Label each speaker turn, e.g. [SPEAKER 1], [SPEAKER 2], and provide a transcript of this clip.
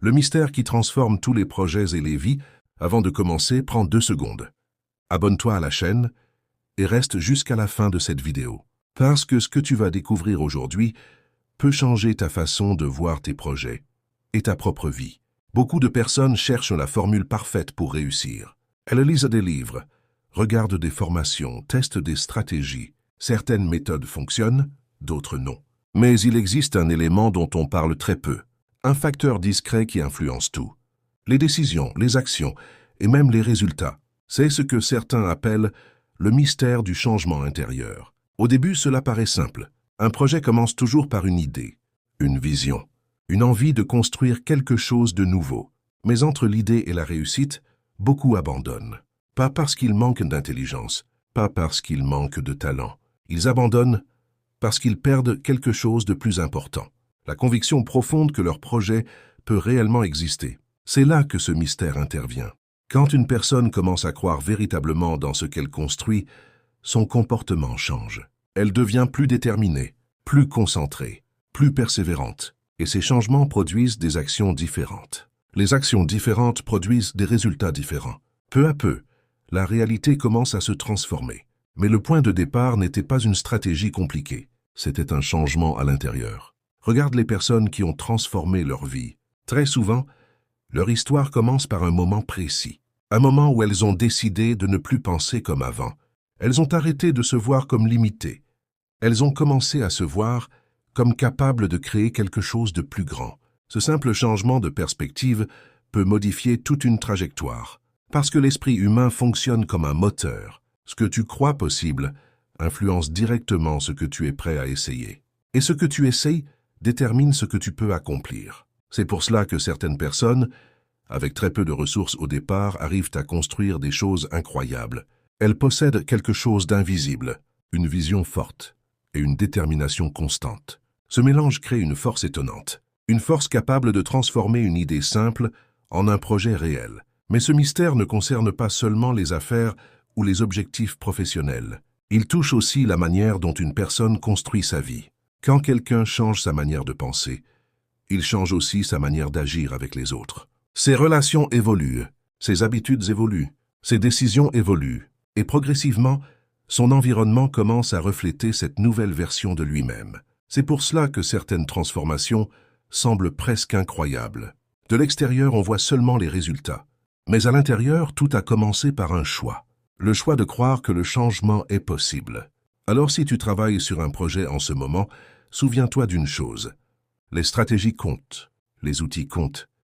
[SPEAKER 1] Le mystère qui transforme tous les projets et les vies. Avant de commencer, prends 2 secondes. Abonne-toi à la chaîne et reste jusqu'à la fin de cette vidéo. Parce que ce que tu vas découvrir aujourd'hui peut changer ta façon de voir tes projets et ta propre vie. Beaucoup de personnes cherchent la formule parfaite pour réussir. Elles lisent des livres, regardent des formations, testent des stratégies. Certaines méthodes fonctionnent, d'autres non. Mais il existe un élément dont on parle très peu, un facteur discret qui influence tout. Les décisions, les actions et même les résultats. C'est ce que certains appellent le mystère du changement intérieur. Au début, cela paraît simple. Un projet commence toujours par une idée, une vision, une envie de construire quelque chose de nouveau. Mais entre l'idée et la réussite, beaucoup abandonnent. Pas parce qu'ils manquent d'intelligence, pas parce qu'ils manquent de talent. Ils abandonnent parce qu'ils perdent quelque chose de plus important. La conviction profonde que leur projet peut réellement exister. C'est là que ce mystère intervient. Quand une personne commence à croire véritablement dans ce qu'elle construit, son comportement change. Elle devient plus déterminée, plus concentrée, plus persévérante. Et ces changements produisent des actions différentes. Les actions différentes produisent des résultats différents. Peu à peu, la réalité commence à se transformer. Mais le point de départ n'était pas une stratégie compliquée. C'était un changement à l'intérieur. Regarde les personnes qui ont transformé leur vie. Très souvent, leur histoire commence par un moment précis. Un moment où elles ont décidé de ne plus penser comme avant. Elles ont arrêté de se voir comme limitées. Elles ont commencé à se voir comme capables de créer quelque chose de plus grand. Ce simple changement de perspective peut modifier toute une trajectoire. Parce que l'esprit humain fonctionne comme un moteur. Ce que tu crois possible influence directement ce que tu es prêt à essayer. Et ce que tu essayes détermine ce que tu peux accomplir. C'est pour cela que certaines personnes, avec très peu de ressources au départ, arrivent à construire des choses incroyables. Elles possèdent quelque chose d'invisible, une vision forte et une détermination constante. Ce mélange crée une force étonnante, une force capable de transformer une idée simple en un projet réel. Mais ce mystère ne concerne pas seulement les affaires ou les objectifs professionnels. Il touche aussi la manière dont une personne construit sa vie. Quand quelqu'un change sa manière de penser, il change aussi sa manière d'agir avec les autres. Ses relations évoluent, ses habitudes évoluent, ses décisions évoluent, et progressivement, son environnement commence à refléter cette nouvelle version de lui-même. C'est pour cela que certaines transformations semblent presque incroyables. De l'extérieur, on voit seulement les résultats. Mais à l'intérieur, tout a commencé par un choix. Le choix de croire que le changement est possible. Alors si tu travailles sur un projet en ce moment, souviens-toi d'une chose. Les stratégies comptent, les outils comptent,